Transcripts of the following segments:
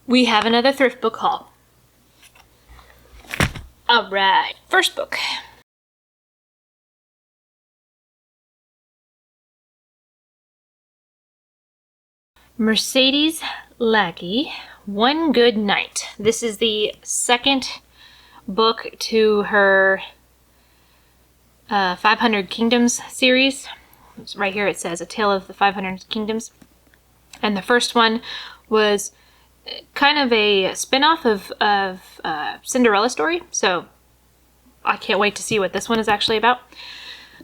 We have another thrift book haul. Alright, first book. Mercedes Lackey, One Good Night. This is the second book to her 500 Kingdoms series. Right here it says A Tale of the 500 Kingdoms. And the first one was kind of a spin-off of Cinderella story. So I can't wait to see what this one is actually about.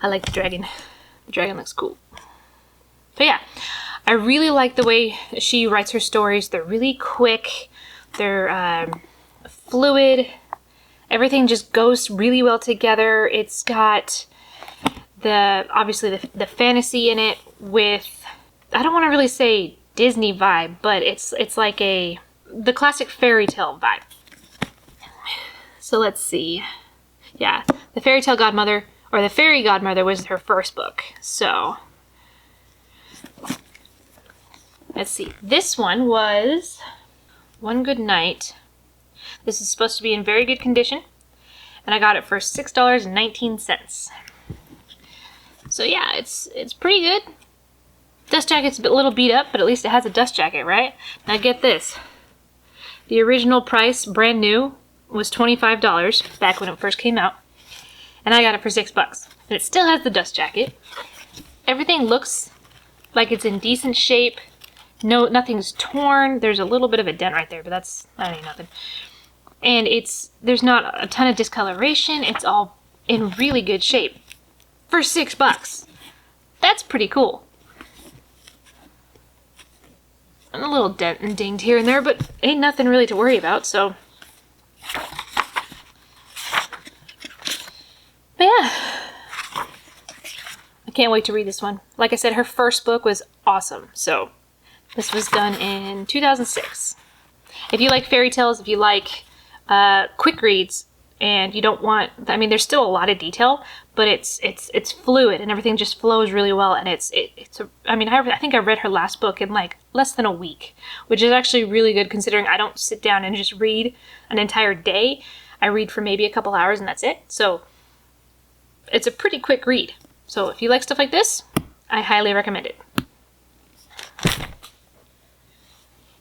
I like the dragon. The dragon looks cool. But yeah, I really like the way she writes her stories. They're really quick. They're fluid. Everything just goes really well together. It's got obviously the fantasy in it with, I don't want to really say Disney vibe, but it's like the classic fairy tale vibe. So let's see. Yeah, the fairy tale godmother, or the fairy godmother, was her first book. So let's see. This one was One Good Night. This is supposed to be in very good condition, and I got it for $6.19. So yeah, it's pretty good. Dust jacket's a little beat up, but at least it has a dust jacket, right? Now get this. The original price, brand new, was $25 back when it first came out, and I got it for $6. But it still has the dust jacket. Everything looks like it's in decent shape. No, nothing's torn. There's a little bit of a dent right there, but that ain't nothing. And there's not a ton of discoloration. It's all in really good shape for $6. That's pretty cool. And a little dent and dinged here and there, but ain't nothing really to worry about, so. But yeah, I can't wait to read this one. Like I said, her first book was awesome, so this was done in 2006. If you like fairy tales, if you like quick reads, and you don't want, I mean, there's still a lot of detail, but it's fluid and everything just flows really well. And I think I read her last book in like less than a week, which is actually really good considering I don't sit down and just read an entire day. I read for maybe a couple hours and that's it. So it's a pretty quick read. So if you like stuff like this, I highly recommend it.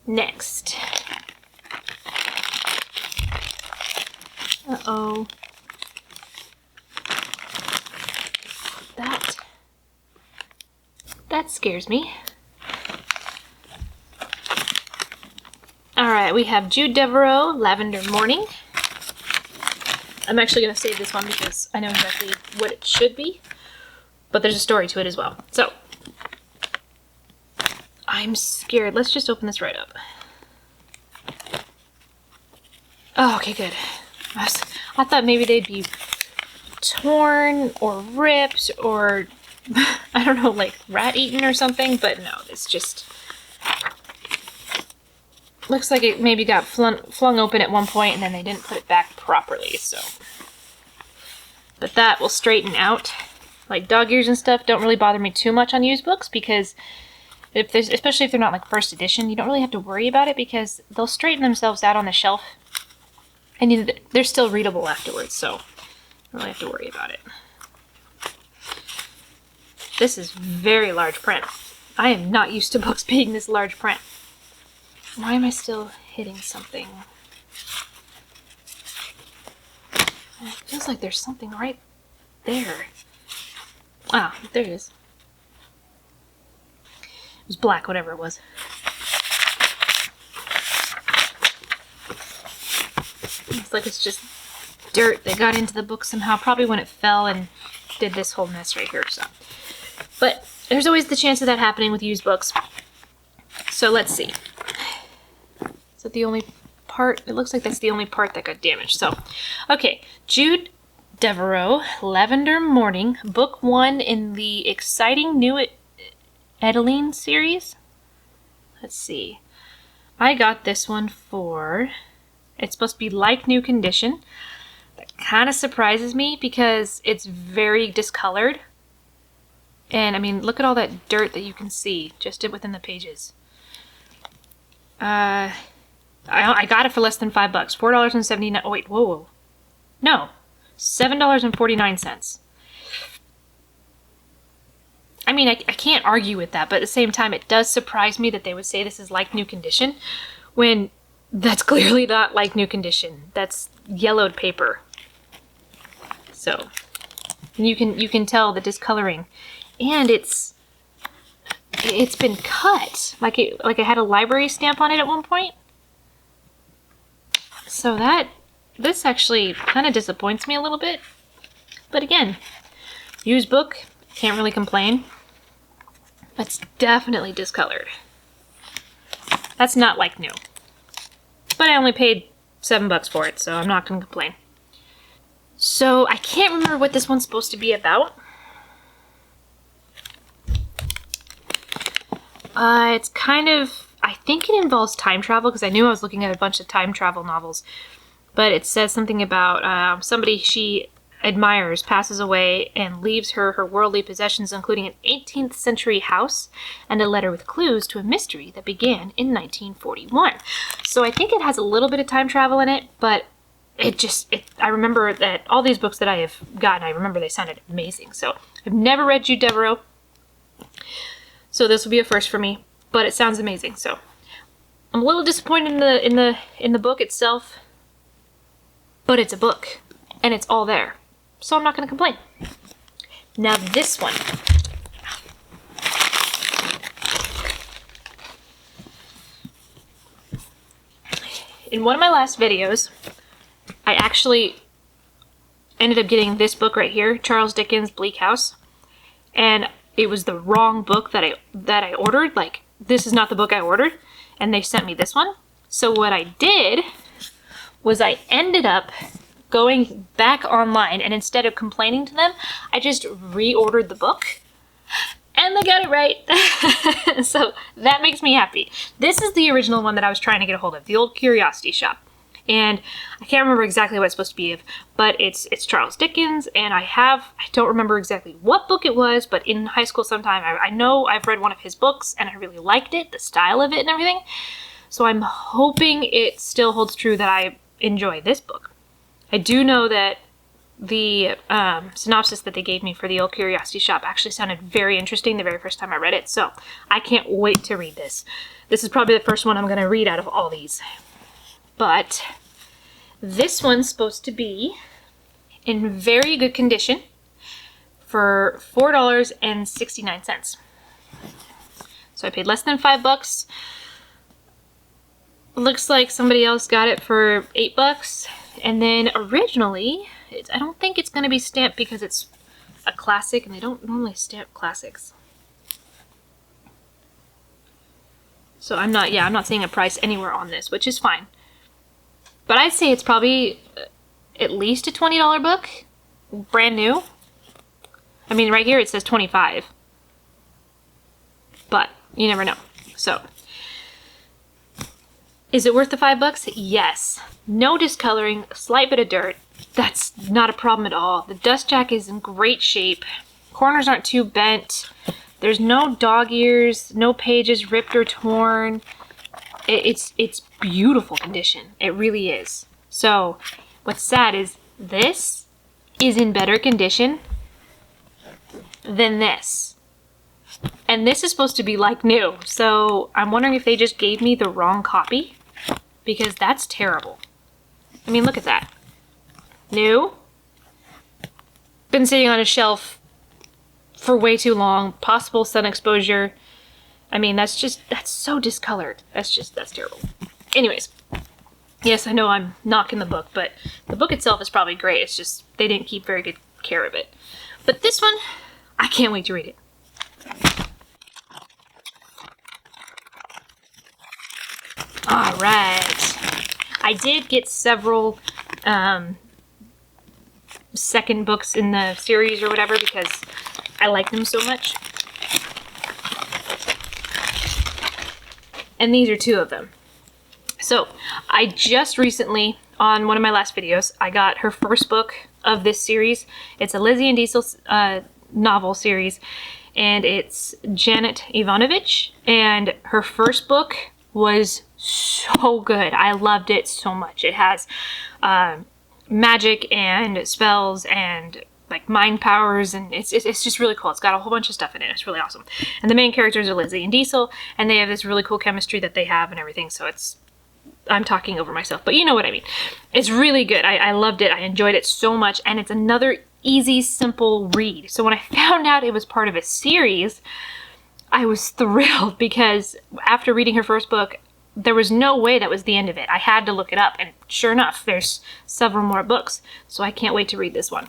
Next. Uh-oh. That scares me. Alright, we have Jude Devereaux, Lavender Morning. I'm actually going to save this one because I know exactly what it should be, but there's a story to it as well. So, I'm scared. Let's just open this right up. Oh, okay, good. I thought maybe they'd be torn or ripped or, I don't know, like rat-eaten or something, but no, it's just, looks like it maybe got flung open at one point and then they didn't put it back properly, so. But that will straighten out. Like dog ears and stuff don't really bother me too much on used books because especially if they're not like first edition, you don't really have to worry about it because they'll straighten themselves out on the shelf and they're still readable afterwards, so I don't really have to worry about it. This is very large print. I am not used to books being this large print. Why am I still hitting something? It feels like there's something right there. Ah, there it is. It was black, whatever it was. Looks like it's just dirt that got into the book somehow, probably when it fell and did this whole mess right here. So, but there's always the chance of that happening with used books. So let's see. Is that the only part? It looks like that's the only part that got damaged. So, okay, Jude Devereaux, Lavender Morning, book 1 in the exciting new Adeline series. Let's see. I got this one for, it's supposed to be like new condition. That kind of surprises me because it's very discolored. And I mean, look at all that dirt that you can see just within the pages. I got it for less than $5. $4.79. Oh, wait, whoa. No, $7.49. I mean, I can't argue with that, but at the same time, it does surprise me that they would say this is like new condition when that's clearly not like new condition. That's yellowed paper. So you can tell the discoloring, and it's been cut. Like it had a library stamp on it at one point. So this actually kind of disappoints me a little bit. But again, used book, can't really complain. But it's definitely discolored. That's not like new. But I only paid $7 for it, so I'm not gonna complain. So I can't remember what this one's supposed to be about. It's kind of, I think it involves time travel, because I knew I was looking at a bunch of time travel novels. But it says something about somebody she admires passes away and leaves her worldly possessions, including an 18th century house and a letter with clues to a mystery that began in 1941. So I think it has a little bit of time travel in it, but I remember that all these books that I have gotten, I remember they sounded amazing. So I've never read Jude Devereaux, so this will be a first for me, but it sounds amazing. So I'm a little disappointed in the book itself, but it's a book and it's all there. So I'm not going to complain. Now this one. In one of my last videos, I actually ended up getting this book right here, Charles Dickens' Bleak House. And it was the wrong book that I ordered. Like, this is not the book I ordered. And they sent me this one. So what I did was I ended up going back online, and instead of complaining to them, I just reordered the book, and they got it right. So that makes me happy. This is the original one that I was trying to get a hold of, the old Curiosity Shop. And I can't remember exactly what it's supposed to be of, but it's Charles Dickens, and I don't remember exactly what book it was, but in high school sometime, I know I've read one of his books, and I really liked it, the style of it and everything. So I'm hoping it still holds true that I enjoy this book. I do know that the synopsis that they gave me for the old Curiosity Shop actually sounded very interesting the very first time I read it, so I can't wait to read this. This is probably the first one I'm going to read out of all these. But this one's supposed to be in very good condition for $4.69. So I paid less than $5. Looks like somebody else got it for $8. And then originally, I don't think it's going to be stamped because it's a classic, and they don't normally stamp classics. So I'm not seeing a price anywhere on this, which is fine. But I'd say it's probably at least a $20 book, brand new. I mean, right here it says $25, but you never know. So, is it worth the $5? Yes. No discoloring, a slight bit of dirt. That's not a problem at all. The dust jack is in great shape. Corners aren't too bent. There's no dog ears, no pages ripped or torn. It's beautiful condition. It really is. So, what's sad is this is in better condition than this. And this is supposed to be like new. So, I'm wondering if they just gave me the wrong copy, because that's terrible. I mean, look at that. New. Been sitting on a shelf for way too long. Possible sun exposure. I mean, that's so discolored. That's terrible. Anyways. Yes, I know I'm knocking the book, but the book itself is probably great. It's just they didn't keep very good care of it. But this one, I can't wait to read it. All right. I did get several second books in the series or whatever because I like them so much. And these are two of them. So I just recently, on one of my last videos, I got her first book of this series. It's a Lizzie and Diesel novel series, and it's Janet Ivanovich, and her first book was so good. I loved it so much. It has magic and spells and like mind powers, and it's just really cool. It's got a whole bunch of stuff in it. It's really awesome. And the main characters are Lizzie and Diesel, and they have this really cool chemistry that they have and everything. So I'm talking over myself, but you know what I mean. It's really good. I loved it. I enjoyed it so much, and it's another easy, simple read. So when I found out it was part of a series, I was thrilled, because after reading her first book, there was no way that was the end of it. I had to look it up, and sure enough, there's several more books. So I can't wait to read this one.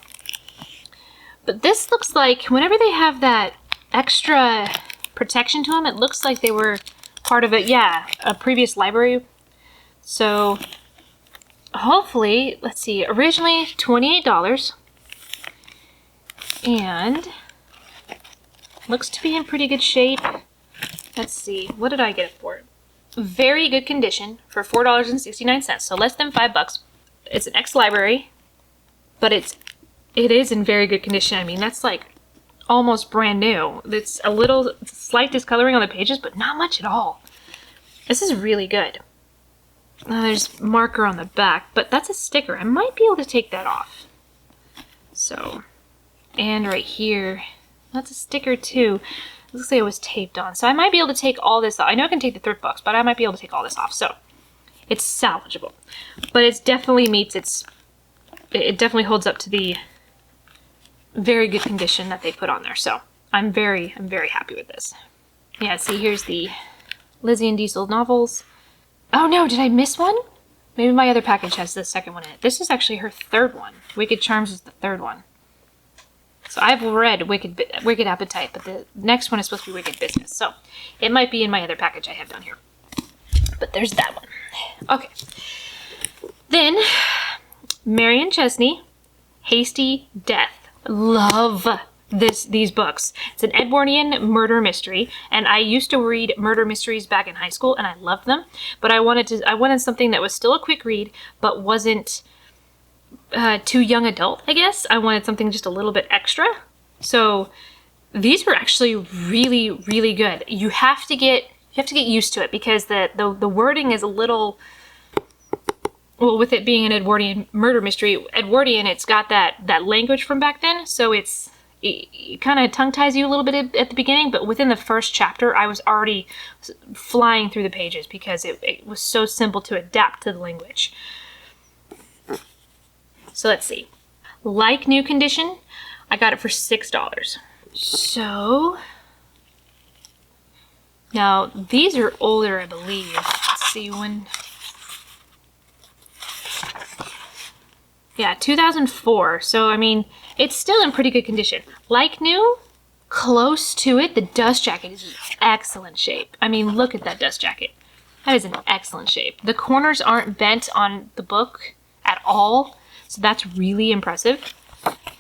But this looks like, whenever they have that extra protection to them, it looks like they were part of a previous library. So hopefully, let's see, originally $28, and looks to be in pretty good shape. Let's see, what did I get it for? Very good condition for $4.69, so less than $5. It's an ex-library, but it is in very good condition. I mean, that's like almost brand new. It's a little slight discoloring on the pages, but not much at all. This is really good. There's marker on the back, but that's a sticker. I might be able to take that off. So, and right here, that's a sticker too. It looks like it was taped on. So I might be able to take all this off. I know I can take the thrift books, but I might be able to take all this off. So it's salvageable, but it definitely meets it definitely holds up to the very good condition that they put on there. So I'm very happy with this. Yeah, see, here's the Lizzie and Diesel novels. Oh no, did I miss one? Maybe my other package has the second one in it. This is actually her third one. Wicked Charms is the third one. So I've read Wicked Appetite, but the next one is supposed to be Wicked Business. So it might be in my other package I have down here. But there's that one. Okay. Then, Marion Chesney, Hasty Death. Love these books. It's an Edwardian murder mystery, and I used to read murder mysteries back in high school, and I loved them. But I wanted something that was still a quick read, but wasn't too young adult, I guess. I wanted something just a little bit extra. So these were actually really good. You have to get used to it, because the wording is a little, well, with it being an Edwardian murder mystery, Edwardian, it's got that language from back then, so it kind of tongue ties you a little bit at the beginning, but within the first chapter, I was already flying through the pages because it was so simple to adapt to the language. So let's see. Like New Condition, I got it for $6. So now these are older, I believe. Let's see when. Yeah, 2004. So I mean, it's still in pretty good condition. Like New, close to it. The dust jacket is in excellent shape. I mean, look at that dust jacket. That is in excellent shape. The corners aren't bent on the book at all. So that's really impressive.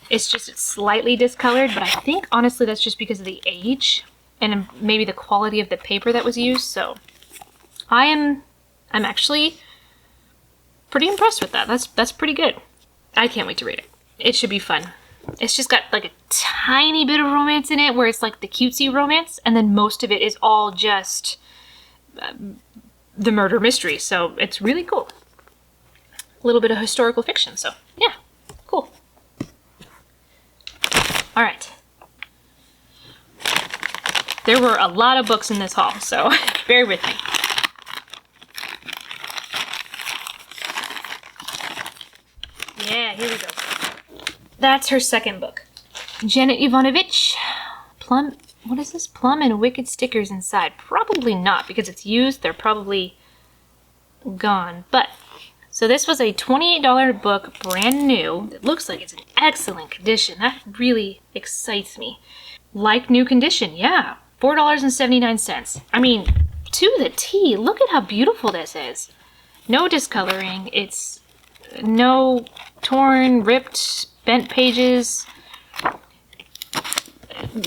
It's just slightly discolored, but I think honestly that's just because of the age and maybe the quality of the paper that was used. So I'm actually pretty impressed with that. That's pretty good. I can't wait to read it. It should be fun. It's just got like a tiny bit of romance in it, where it's like the cutesy romance, and then most of it is all just the murder mystery. So it's really cool. A little bit of historical fiction, so yeah, cool. All right. There were a lot of books in this haul, so bear with me. Yeah, here we go. That's her second book. Janet Ivanovich, Plum, what is this? Plum and Wicked stickers inside. Probably not, because it's used. They're probably gone, but so this was a $28 book, brand new. It looks like it's in excellent condition. That really excites me. Like New Condition, yeah. $4.79. I mean, to the T. Look at how beautiful this is. No discoloring. It's no torn, ripped, bent pages.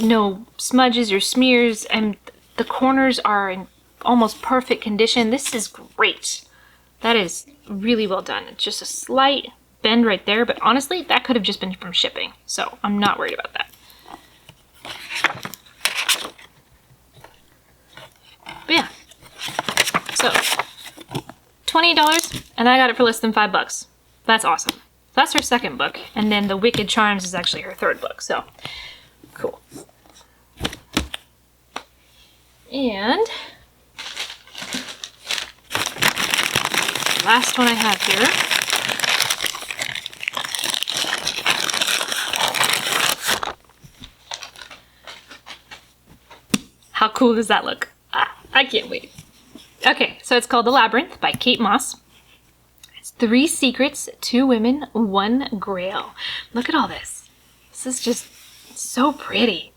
No smudges or smears. And the corners are in almost perfect condition. This is great. That is really well done. It's just a slight bend right there, but honestly, that could have just been from shipping, so I'm not worried about that. But yeah, so $20, and I got it for less than $5. That's awesome. That's her second book, and then The Wicked Charms is actually her third book, so cool. And last one I have here. How cool does that look? I can't wait. Okay, so it's called The Labyrinth by Kate Moss. It's 3 secrets, 2 women, 1 grail. Look at all this. This is just so pretty.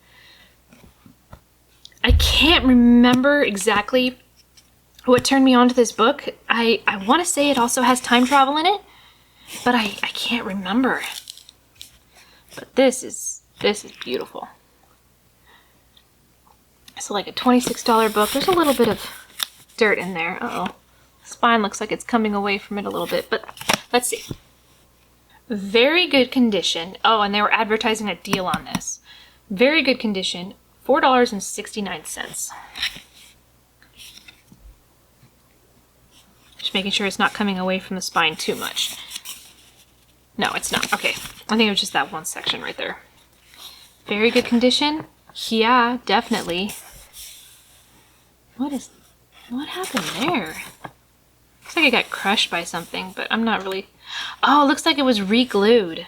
I can't remember exactly what turned me on to this book. I want to say it also has time travel in it, but I can't remember. But this is beautiful. So like a $26 book. There's a little bit of dirt in there. Uh-oh. Spine looks like it's coming away from it a little bit, but let's see. Very good condition. Oh, and they were advertising a deal on this. Very good condition. $4.69. Just making sure it's not coming away from the spine too much. No, it's not. Okay. I think it was just that one section right there. Very good condition. Yeah, definitely. What happened there? Looks like it got crushed by something, but I'm not really... Oh, it looks like it was re-glued.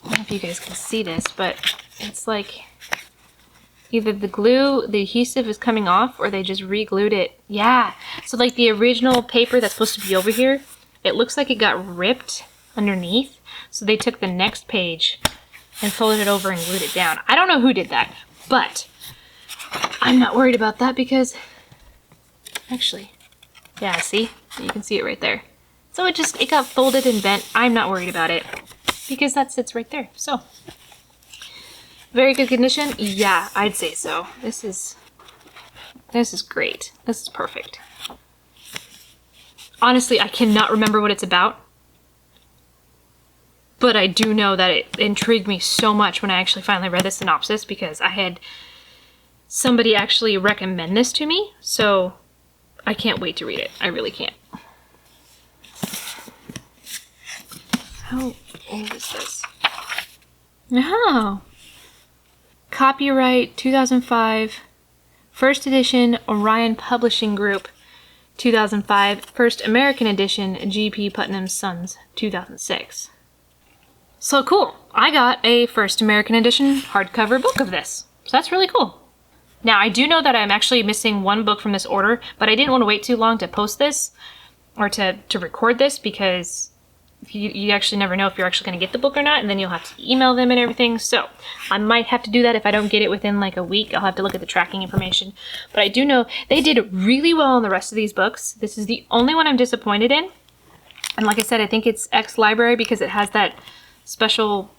I don't know if you guys can see this, but it's like either the glue, the adhesive is coming off, or they just re-glued it. Yeah, so like the original paper that's supposed to be over here, it looks like it got ripped underneath, so they took the next page and folded it over and glued it down. I don't know who did that, but I'm not worried about that because actually, yeah, see? You can see it right there. So it got folded and bent. I'm not worried about it because that sits right there. So, very good condition? Yeah, I'd say so. This is great. This is perfect. Honestly, I cannot remember what it's about, but I do know that it intrigued me so much when I actually finally read the synopsis because I had somebody actually recommend this to me, so I can't wait to read it. I really can't. How old is this? Oh. Copyright 2005. First edition Orion Publishing Group 2005. First American edition G.P. Putnam's Sons 2006. So cool. I got a first American edition hardcover book of this. So that's really cool. Now, I do know that I'm actually missing 1 book from this order, but I didn't want to wait too long to post this or to record this because you actually never know if you're actually going to get the book or not, and then you'll have to email them and everything. So I might have to do that if I don't get it within like a week. I'll have to look at the tracking information. But I do know they did really well on the rest of these books. This is the only one I'm disappointed in. And like I said, I think it's ex-library because it has that special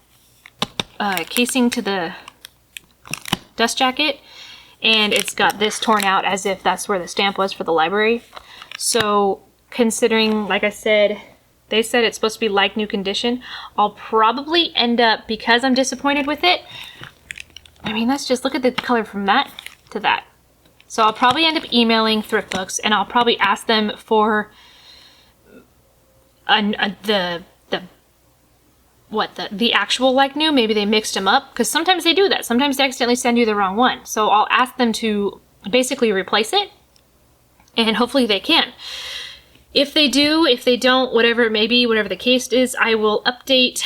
casing to the dust jacket. And it's got this torn out as if that's where the stamp was for the library. So considering, like I said, they said it's supposed to be like new condition, I'll probably end up, because I'm disappointed with it, I mean, let's just look at the color from that to that. So I'll probably end up emailing Thriftbooks and I'll probably ask them for the actual like new. Maybe they mixed them up because sometimes they do that. Sometimes they accidentally send you the wrong one. So I'll ask them to basically replace it and hopefully they can. If they do, if they don't, whatever it may be, whatever the case is, I will update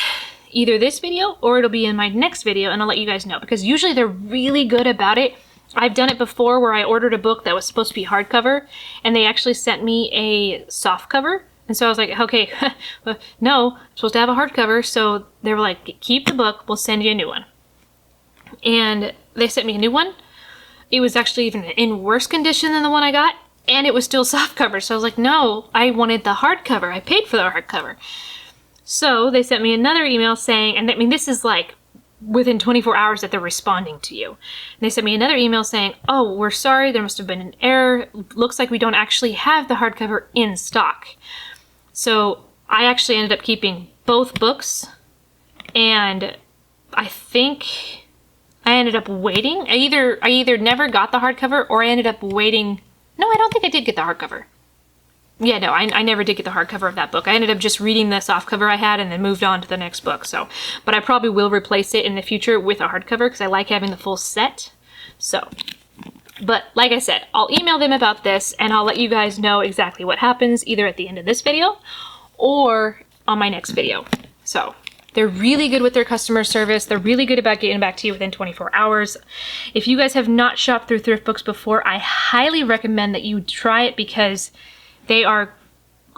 either this video or it'll be in my next video and I'll let you guys know because usually they're really good about it. I've done it before where I ordered a book that was supposed to be hardcover and they actually sent me a soft cover. And so I was like, okay, no, I'm supposed to have a hardcover. So they were like, keep the book, we'll send you a new one. And they sent me a new one. It was actually even in worse condition than the one I got. And it was still soft cover. So I was like, no, I wanted the hardcover. I paid for the hardcover. So they sent me another email saying, and I mean, this is like within 24 hours that they're responding to you. And they sent me another email saying, oh, we're sorry, there must have been an error. Looks like we don't actually have the hardcover in stock. So I actually ended up keeping both books, and I think I ended up waiting. I either never got the hardcover or I ended up waiting No, I don't think I did get the hardcover. Yeah, no, I never did get the hardcover of that book. I ended up just reading the softcover I had and then moved on to the next book. So, but I probably will replace it in the future with a hardcover because I like having the full set. So, but like I said, I'll email them about this and I'll let you guys know exactly what happens either at the end of this video or on my next video. So, they're really good with their customer service. They're really good about getting back to you within 24 hours. If you guys have not shopped through Thriftbooks before, I highly recommend that you try it because they are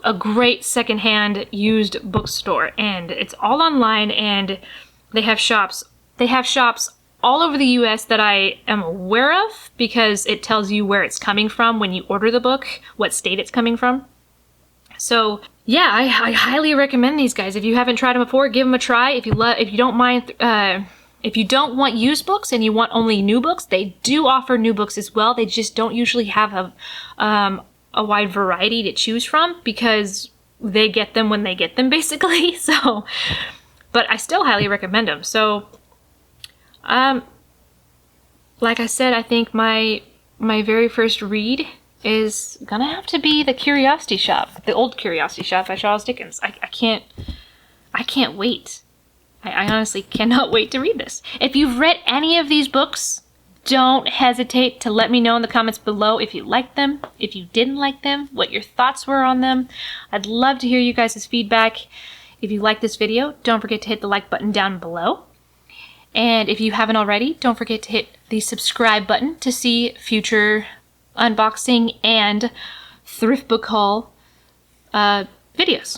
a great secondhand used bookstore, and it's all online, and they have shops. They have shops all over the US that I am aware of because it tells you where it's coming from when you order the book, what state it's coming from. So yeah, I highly recommend these guys. If you haven't tried them before, give them a try. If you don't mind, if you don't want used books and you want only new books, they do offer new books as well. They just don't usually have a wide variety to choose from because they get them when they get them, basically. So, but I still highly recommend them. So, like I said, I think my very first read is gonna have to be The Curiosity Shop, the old Curiosity Shop by Charles Dickens. I can't wait. I honestly cannot wait to read this. If you've read any of these books, don't hesitate to let me know in the comments below if you liked them, if you didn't like them, what your thoughts were on them. I'd love to hear you guys' feedback. If you like this video, don't forget to hit the like button down below. And if you haven't already, don't forget to hit the subscribe button to see future unboxing and thrift book haul videos.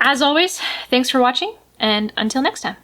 As always, thanks for watching, and until next time.